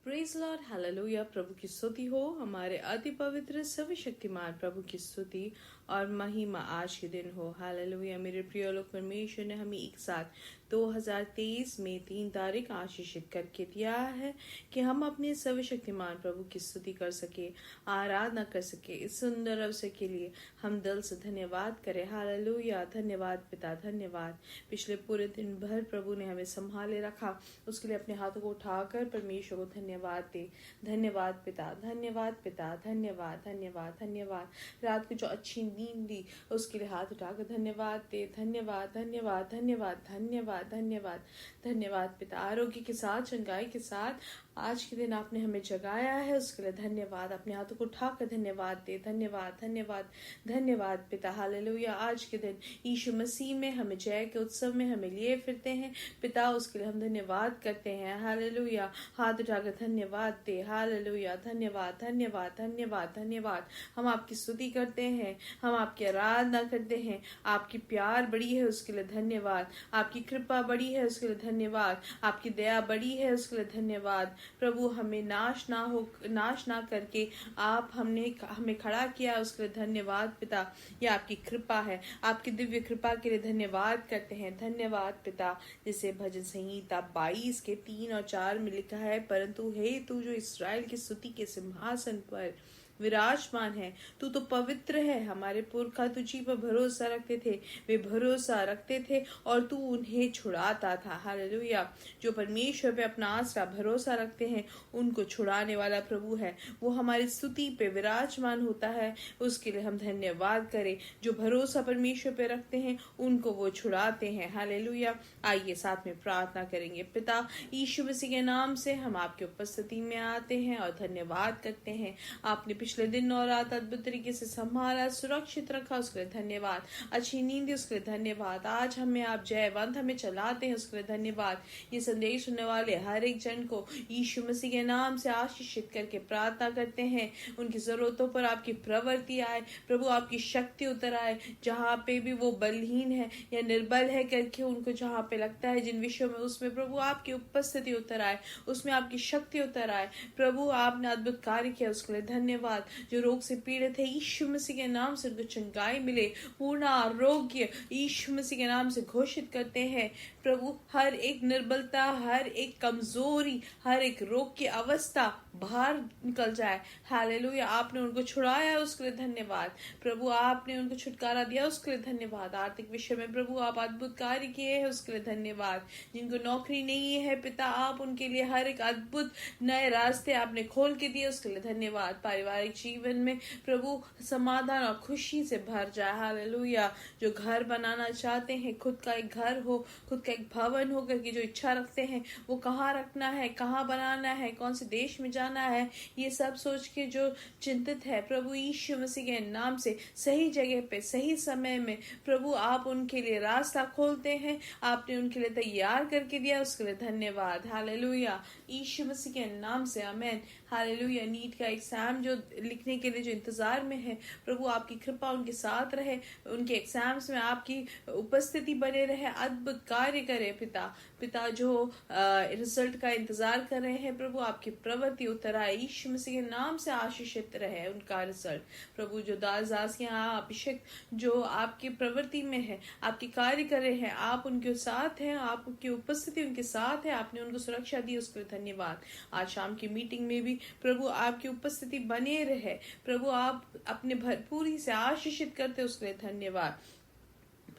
Praise Lord, hallelujah. प्रभु की स्तुति हो। हमारे अति पवित्र सर्वशक्तिमान प्रभु की स्तुति और महिमा आज के दिन हो। हालेलुया। मेरे प्रिय लोग, परमेश्वर ने हमें एक साथ 2023 में 3 तारीख आशीषित करके दिया है कि हम अपने सर्वशक्तिमान प्रभु की स्तुति कर सके, आराधना कर सके। इस सुंदर अवसर के लिए हम दिल से धन्यवाद करें। हालेलुया। धन्यवाद पिता, धन्यवाद। पिछले पूरे दिन भर प्रभु ने हमें संभाले रखा, उसके लिए अपने हाथों को उठाकर परमेश्वर को धन्यवाद दे। धन्यवाद पिता, धन्यवाद पिता, धन्यवाद धन्यवाद धन्यवाद। रात को जो अच्छी नींद दी उसके लिए हाथ उठाकर धन्यवाद दे। धन्यवाद धन्यवाद धन्यवाद धन्यवाद धन्यवाद धन्यवाद पिता। आरोग्य के साथ, चंगाई के साथ आज के दिन आपने हमें जगाया है, उसके लिए धन्यवाद। अपने हाथों को उठाकर धन्यवाद दे। धन्यवाद धन्यवाद धन्यवाद पिता। हालेलुया। आज के दिन यीशु मसीह में हमें जय के उत्सव में हमें लिए फिरते हैं पिता, उसके लिए हम धन्यवाद करते हैं। हालेलुया। हाथ उठाकर धन्यवाद दे। हालेलुया। धन्यवाद धन्यवाद धन्यवाद धन्यवाद। हम आपकी स्तुति करते हैं, हम आपकी आराधना करते हैं। आपकी प्यार बड़ी है, उसके लिए धन्यवाद। आपकी कृपा बड़ी है, उसके लिए धन्यवाद। आपकी दया बड़ी है, उसके लिए धन्यवाद। प्रभु हमें नाश ना करके आप हमें खड़ा किया, उसके लिए धन्यवाद पिता। यह आपकी कृपा है, आपकी दिव्य कृपा के लिए धन्यवाद करते हैं। धन्यवाद पिता। जिसे भजन संहिता 22 के 3 और 4 में लिखा है, परंतु हे तू जो इस्राएल की स्तुति के सिंहासन पर विराजमान है, तू तो पवित्र है। हमारे पुरखा तुझी पर भरोसा रखते थे, वे भरोसा रखते थे और तू उन्हें छुड़ाता था। हालेलुया। जो परमेश्वर पे अपना आसरा भरोसा रखते हैं उनको छुड़ाने वाला प्रभु है। वो हमारी स्तुति पे विराजमान होता है, उसके लिए हम धन्यवाद करें। जो भरोसा परमेश्वर पे रखते हैं उनको वो छुड़ाते हैं। हालेलुया। आइए साथ में प्रार्थना करेंगे। पिता, यीशु मसीह के नाम से हम आपकी उपस्थिति में आते हैं और धन्यवाद करते हैं। आपने पिछले दिन और रात अद्भुत तरीके से संभाला, सुरक्षित रखा, उसके लिए धन्यवाद। अच्छी नींद, उसके लिए धन्यवाद। आज हमें आप जयवंत हमें चलाते हैं, उसके लिए धन्यवाद। ये संदेश सुनने वाले हर एक जन को यीशु मसीह के नाम से आशीषित करके प्रार्थना करते हैं। उनकी जरूरतों पर आपकी प्रवृत्ति आए प्रभु, आपकी शक्ति उतर आए। जहाँ पे भी वो बलहीन है या निर्बल है करके उनको जहाँ पे लगता है जिन विषयों में, उसमें प्रभु आपकी उपस्थिति उतर आए, उसमें आपकी शक्ति उतर आए। प्रभु आपने अद्भुत कार्य किया, उसके लिए धन्यवाद। जो रोग से पीड़ित है, यीशु मसीह के नाम से उनको चंगाई मिले, पूर्ण आरोग्य यीशु मसीह के नाम से घोषित करते हैं। प्रभु हर एक निर्बलता, हर एक कमजोरी, हर एक रोग की अवस्था बाहर निकल जाए। हालेलुया। आपने उनको छुड़ाया, उसके लिए धन्यवाद। प्रभु आपने उनको छुटकारा दिया, उसके लिए धन्यवाद। आर्थिक विषय में प्रभु आप अद्भुत कार्य किए हैं, उसके लिए धन्यवाद। जिनको नौकरी नहीं है पिता, आप उनके लिए हर एक अद्भुत नए रास्ते आपने खोल के दिए, उसके लिए धन्यवाद। पारिवारिक जीवन में प्रभु समाधान और खुशी से भर जाए। हालेलुया। जो घर बनाना चाहते हैं, खुद का एक घर हो, खुद का एक भवन हो करके जो इच्छा रखते हैं, वो कहाँ रखना है, कहाँ बनाना है, कौन से देश में जाना है, ये सब सोच के जो चिंतित है, प्रभु यीशु मसीह के नाम से सही जगह पे सही समय में प्रभु आप उनके लिए रास्ता खोलते हैं। आपने उनके लिए तैयार करके दिया, उसके लिए धन्यवाद। हालेलुया। यीशु मसीह के नाम से आमीन। हालेलुया। नीट का एग्जाम जो लिखने के लिए जो इंतजार में है, प्रभु आपकी कृपा उनके साथ रहे, उनके एग्जाम्स में आपकी उपस्थिति बने रहे, अद्भुत कार्य करे पिता। पिता जो रिजल्ट का इंतजार कर रहे हैं, प्रभु आपकी प्रवृत्ति उतर आए, यीशु मसीह के नाम से आशीषित रहे उनका रिजल्ट। प्रभु जो दास-दासियां अभिषेक जो आपकी प्रवृत्ति में है, आपकी कार्य कर रहे हैं, आप उनके साथ हैं, आपकी उपस्थिति उनके साथ है, आपने उनको सुरक्षा दी, उसके लिए धन्यवाद। आज शाम की मीटिंग में भी प्रभु आपकी उपस्थिति बने रहे, प्रभु आप अपने भरपूरी से आशीषित करते, उसके लिए धन्यवाद।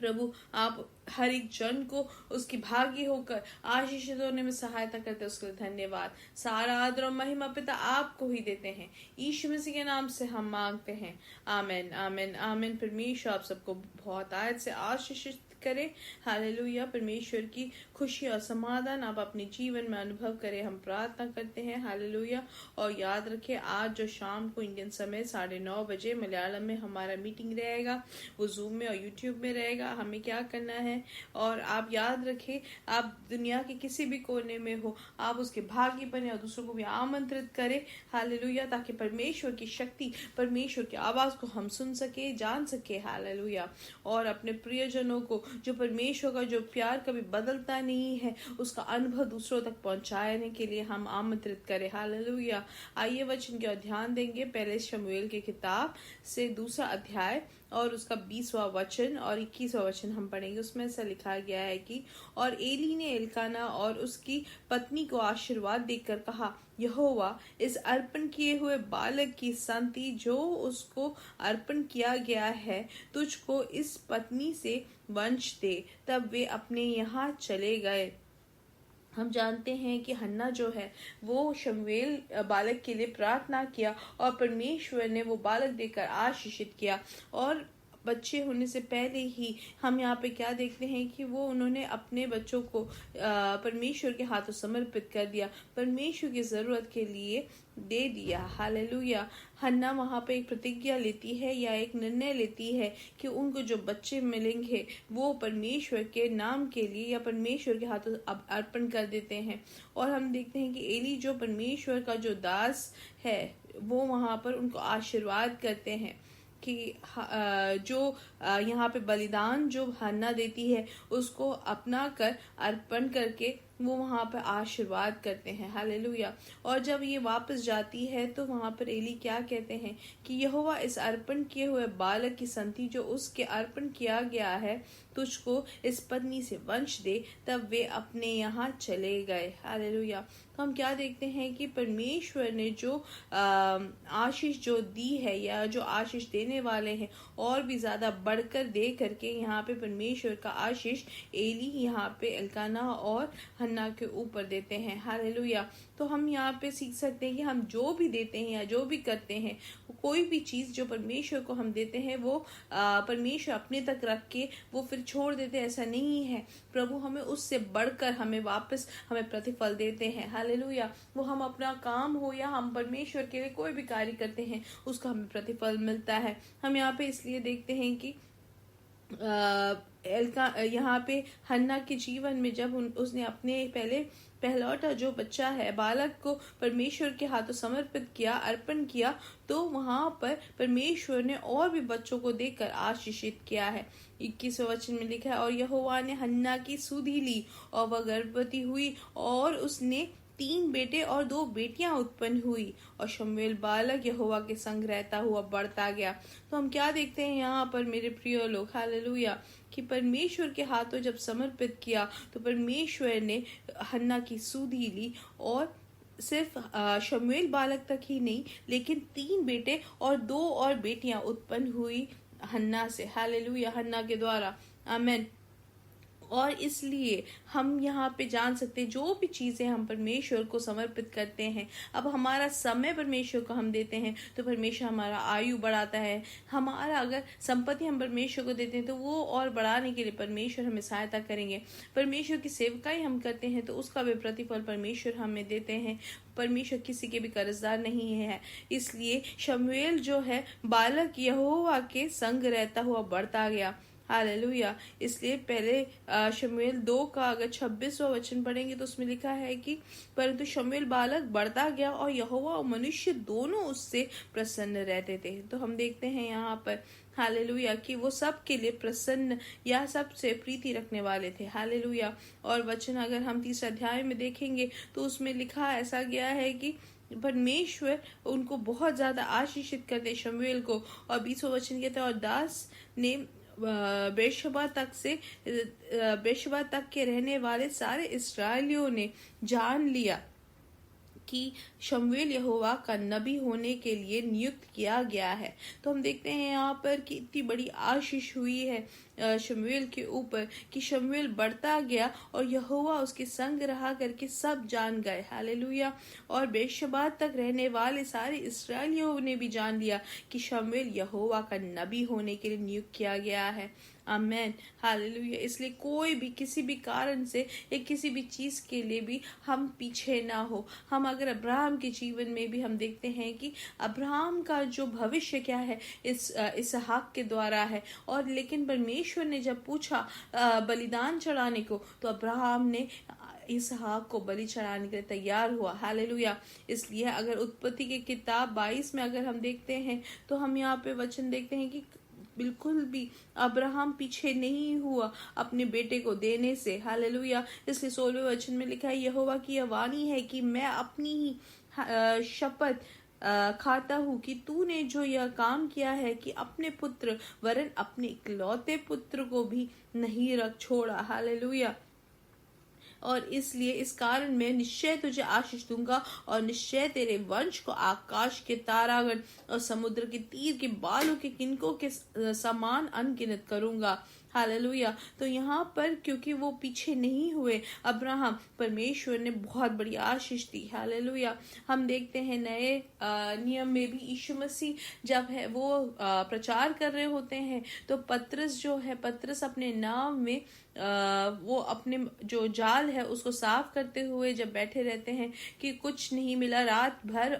प्रभु आप हर एक जन को उसकी भागी होकर आशीषित होने में सहायता करते, उसके लिए धन्यवाद। सारा आदर और महिमा पिता आपको ही देते हैं, यीशु मसीह के नाम से हम मांगते हैं। आमीन आमीन आमीन। परमेश्वर आप सबको बहुत आयत से आशीषित करे। हालेलुया। परमेश्वर की खुशी और समाधान आप अपने जीवन में अनुभव करें, हम प्रार्थना करते हैं। हालेलुया। और याद रखें, आज जो शाम को इंडियन समय 9:30 बजे मलयालम में हमारा मीटिंग रहेगा, वो जूम में और यूट्यूब में रहेगा। हमें क्या करना है, और आप याद रखें, आप दुनिया के किसी भी कोने में हो, आप उसके भागी बने और दूसरों को भी आमंत्रित करें। हालेलुया। ताकि परमेश्वर की शक्ति, परमेश्वर की आवाज को हम सुन सके, जान सके। हालेलुया। और अपने प्रियजनों को जो परमेश्वर का जो प्यार कभी बदलता नहीं है, उसका अनुभव दूसरों तक पहुंचाने के लिए हम आमंत्रित करें। हालेलुया। आइए वचन का ध्यान देंगे। पहले शमूएल की किताब से 2 अध्याय और उसका 20वां वचन और 21वां वचन हम पढ़ेंगे। उसमें ऐसा लिखा गया है कि और एली ने एल्काना और उसकी पत्नी को आशीर्वाद देकर कहा, यहोवा इस अर्पण किए हुए बालक की संति जो उसको अर्पण किया गया है तुझको इस पत्नी से वंश दे। तब वे अपने यहाँ चले गए। हम जानते हैं कि हन्ना जो है वो शमूएल बालक के लिए प्रार्थना किया और परमेश्वर ने वो बालक देकर आशीषित किया। और बच्चे होने से पहले ही हम यहाँ पे क्या देखते हैं कि वो उन्होंने अपने बच्चों को परमेश्वर के हाथों समर्पित कर दिया, परमेश्वर की जरूरत के लिए दे दिया। हालेलुया। हन्ना वहां पे एक प्रतिज्ञा लेती है या एक निर्णय लेती है कि उनको जो बच्चे मिलेंगे वो परमेश्वर के नाम के लिए या परमेश्वर के हाथों अर्पण कर देते हैं। और हम देखते हैं कि एली जो परमेश्वर का जो दास है वो वहां पर उनको आशीर्वाद करते हैं कि जो यहाँ पे बलिदान जो हन्ना देती है उसको अपना कर अर्पण करके वो वहां पर आशीर्वाद करते हैं। हालेलुया। और जब ये वापस जाती है तो वहां पर एली क्या कहते हैं कि यहोवा इस अर्पण किए हुए बालक की संति जो उसके अर्पण किया गया है तुझको इस पत्नी से वंश दे। तब वे अपने यहाँ चले गए। हालेलुया। तो हम क्या देखते हैं कि परमेश्वर ने जो आशीष जो दी है या जो आशीष देने वाले हैं और भी ज्यादा बढ़कर दे करके यहाँ पे परमेश्वर का आशीष एली यहाँ पे एल्काना और हन्ना के ऊपर देते हैं। हालेलुया। तो हम यहाँ पे सीख सकते हैं कि हम जो भी देते हैं या जो भी करते हैं, कोई भी चीज जो परमेश्वर को हम देते हैं वो परमेश्वर अपने तक रख के वो फिर छोड़ देते, ऐसा नहीं है। प्रभु हमें उससे बढ़कर हमें वापस हमें प्रतिफल देते हैं। हालेलुया। वो हम अपना काम हो या हम परमेश्वर के लिए कोई भी कार्य करते हैं उसका हमें प्रतिफल मिलता है। हम यहाँ पे इसलिए देखते हैं कि यहाँ पे हन्ना के जीवन में जब उसने अपने पहलौठा जो बच्चा है बालक को परमेश्वर के हाथों समर्पित किया, अर्पण किया, तो वहां पर परमेश्वर ने और भी बच्चों को देकर आशीषित किया है। 21वें वचन में लिखा है और यहोवा ने हन्ना की सुधि ली और वह गर्भवती हुई और उसने 3 बेटे और 2 बेटियां उत्पन्न हुई और शमूएल बालक यहोवा के संग रहता हुआ बढ़ता गया। तो हम क्या देखते हैं यहाँ पर मेरे प्रिय लोग, हालेलुया, कि परमेश्वर के हाथों जब समर्पित किया तो परमेश्वर ने हन्ना की सुधि ली और सिर्फ शमूएल बालक तक ही नहीं लेकिन 3 बेटे और 2 और बेटियां उत्पन्न हुई हन्ना से। हालेलुया। हन्ना के द्वारा। आमीन। और इसलिए हम यहाँ पे जान सकते हैं जो भी चीजें हम परमेश्वर को समर्पित करते हैं, अब हमारा समय परमेश्वर को हम देते हैं तो परमेश्वर हमारा आयु बढ़ाता है। हमारा अगर संपत्ति हम परमेश्वर को देते हैं तो वो और बढ़ाने के लिए परमेश्वर हमें सहायता करेंगे। परमेश्वर की सेवकाई हम करते हैं तो उसका भी प्रतिफल परमेश्वर हमें देते हैं। परमेश्वर किसी के भी कर्जदार नहीं है। इसलिए शमूएल जो है बालक यहोवा के संग रहता हुआ बढ़ता गया। हालेलुया। इसलिए पहले शमूएल 2 का अगर 26वां वचन पढ़ेंगे तो उसमें लिखा है कि परंतु शमूएल बालक बढ़ता गया और यहोवा और मनुष्य दोनों उससे प्रसन्न रहते थे। तो हम देखते हैं यहाँ पर हालेलुया कि वो सब के लिए प्रसन्न या सबसे प्रीति रखने वाले थे। हालेलुया। और वचन अगर हम 3 अध्याय में देखेंगे तो उसमें लिखा ऐसा गया है कि परमेश्वर उनको बहुत ज्यादा आशीषित करते शमूएल को। और 20वां वचन कहते हैं और दास ने बेर्शेबा तक के रहने वाले सारे इस्राएलियों ने जान लिया कि शमूएल यहोवा का नबी होने के लिए नियुक्त किया गया है। तो हम देखते हैं यहाँ पर कि इतनी बड़ी आशीष हुई है शमूएल के ऊपर कि शमूएल बढ़ता गया और यहोवा उसके संग रहा करके सब जान गए। हालेलुया। और बेर्शेबा तक रहने वाले सारे इस्राएलियों ने भी जान लिया कि शमूएल यहोवा का नबी होने के लिए नियुक्त किया गया है। आमेन। हालेलुया। इसलिए कोई भी किसी भी कारण से या किसी भी चीज के लिए भी हम पीछे ना हो। हम अगर अब्राहम के जीवन में भी हम देखते हैं कि अब्राहम का जो भविष्य क्या है इसहाक के द्वारा है। और लेकिन परमेश्वर ने जब पूछा बलिदान चढ़ाने को तो अब्राहम ने इसहाक को बलि चढ़ाने के लिए तैयार हुआ। हालेलुया। इसलिए अगर उत्पत्ति की किताब 22 में अगर हम देखते हैं तो हम यहाँ पे वचन देखते हैं कि बिल्कुल भी अब्राहम पीछे नहीं हुआ अपने बेटे को देने से। हालेलुया। इसलिए 16वें वचन में लिखा है, यहोवा की यह वाणी है कि मैं अपनी ही शपथ खाता हूँ कि तूने जो यह काम किया है कि अपने पुत्र वरन अपने इकलौते पुत्र को भी नहीं रख छोड़ा। हालेलुया। और इसलिए इस कारण मैं निश्चय तुझे आशीष दूंगा और निश्चय तेरे वंश को आकाश के तारागण और समुद्र के तीर के बालों के किनकों के समान अनगिनत करूंगा। हालेलुया। तो यहाँ पर क्योंकि वो पीछे नहीं हुए अब्राहम, परमेश्वर ने बहुत बड़ी आशीष दी। हालेलुया। हम देखते हैं नए नियम में भी यीशु मसीह जब है वो प्रचार कर रहे होते हैं तो पतरस अपने नाव में वो अपने जो जाल है उसको साफ करते हुए जब बैठे रहते हैं कि कुछ नहीं मिला, रात भर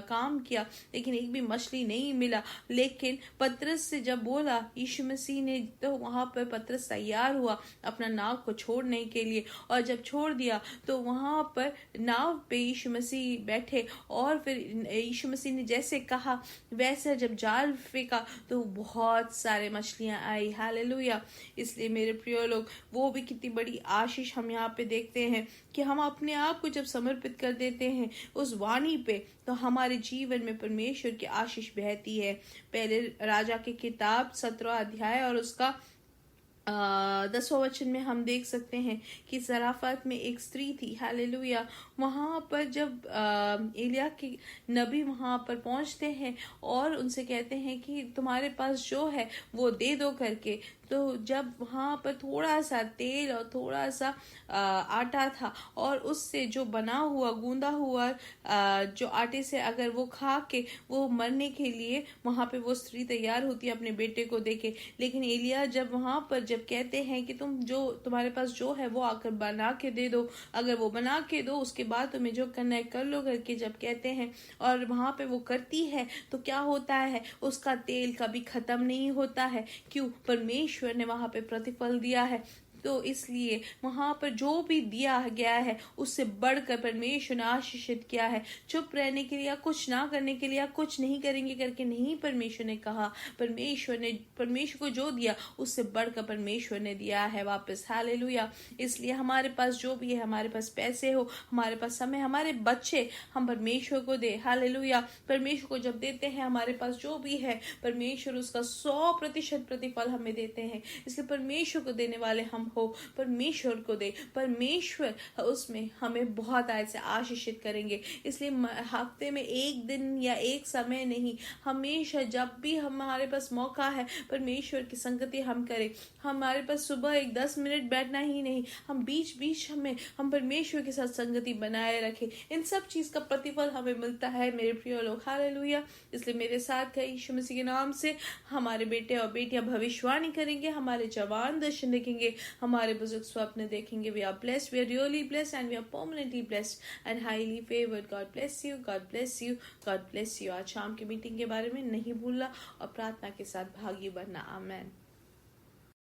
काम किया लेकिन एक भी मछली नहीं मिला। लेकिन पतरस से जब बोला यीशु मसीह ने, तो वहां पर पतरस तैयार हुआ अपना नाव को छोड़ने के लिए, और जब छोड़ दिया तो वहां पर नाव पे यीशु मसीह बैठे और फिर यीशु मसीह ने जैसे कहा वैसे जब जाल फेंका तो बहुत सारे मछलियां आई। हालेलुया। इसलिए मेरे प्रिय लोग, वो भी कितनी बड़ी आशीष हम यहाँ पे देखते हैं कि हम अपने आप को जब समर्पित कर देते हैं उस वाणी पे तो हमारे जीवन में परमेश्वर की आशीष बहती है। पहले राजा की किताब 17 अध्याय और उसका 10वां वचन में हम देख सकते हैं कि ज़राफत में एक स्त्री थी। हालेलुया। वहां पर जब एलिया के नबी वहां पर पहुंचते हैं और उनसे कहते हैं कि तुम्हारे पास जो है वो दे दो करके, तो जब वहां पर थोड़ा सा तेल और थोड़ा सा आटा था और उससे जो बना हुआ गूंदा हुआ जो आटे से अगर वो खा के वो मरने के लिए वहां पे वो स्त्री तैयार होती है अपने बेटे को देके। लेकिन एलिया जब वहां पर जब कहते हैं कि तुम्हारे पास जो है वो आकर बना के दे दो, अगर वो बना के दो उसके बाद तुम्हें जो करना है कर लो करके जब कहते हैं और वहां पे वो करती है तो क्या होता है, उसका तेल कभी खत्म नहीं होता है। क्यों? परमेश्वर ने वहां पे प्रतिफल दिया है। तो इसलिए वहां पर जो भी दिया गया है उससे बढ़कर परमेश्वर ने आशीषित किया है। चुप रहने के लिए या कुछ ना करने के लिए या कुछ नहीं करेंगे करके नहीं परमेश्वर ने कहा। परमेश्वर को जो दिया उससे बढ़कर परमेश्वर ने दिया है वापस। हालेलुया। इसलिए हमारे पास जो भी है, हमारे पास पैसे हो, हमारे पास समय, हमारे बच्चे, हम परमेश्वर को दे। हालेलुया। परमेश्वर को जब देते हैं हमारे पास जो भी है परमेश्वर उसका 100% प्रतिफल हमें देते हैं। इसलिए परमेश्वर को देने वाले हम हो, परमेश्वर को दे, परमेश्वर उसमें हमें बहुत ऐसे आशीषित करेंगे। इसलिए हफ्ते में एक दिन या एक समय नहीं, हमेशा जब भी हमारे पास मौका है परमेश्वर की संगति हम करें। हमारे पास सुबह 10 मिनट बैठना ही नहीं, हम बीच बीच में हम परमेश्वर के साथ संगति बनाए रखें। इन सब चीज का प्रतिफल हमें मिलता है मेरे प्रिय लोग। हालेलुया। इसलिए मेरे साथ है यीशु मसीह के नाम से हमारे बेटे और बेटियां भविष्यवाणी करेंगे, हमारे जवान दर्शन देखेंगे, हमारे बुजुर्ग स्वप्न देखेंगे। We are blessed, we are really blessed and we are permanently blessed and highly favoured. God bless you, God bless you, God bless you. आज शाम की मीटिंग के बारे में नहीं भूलना और प्रार्थना के साथ भागी बनना। आमेन।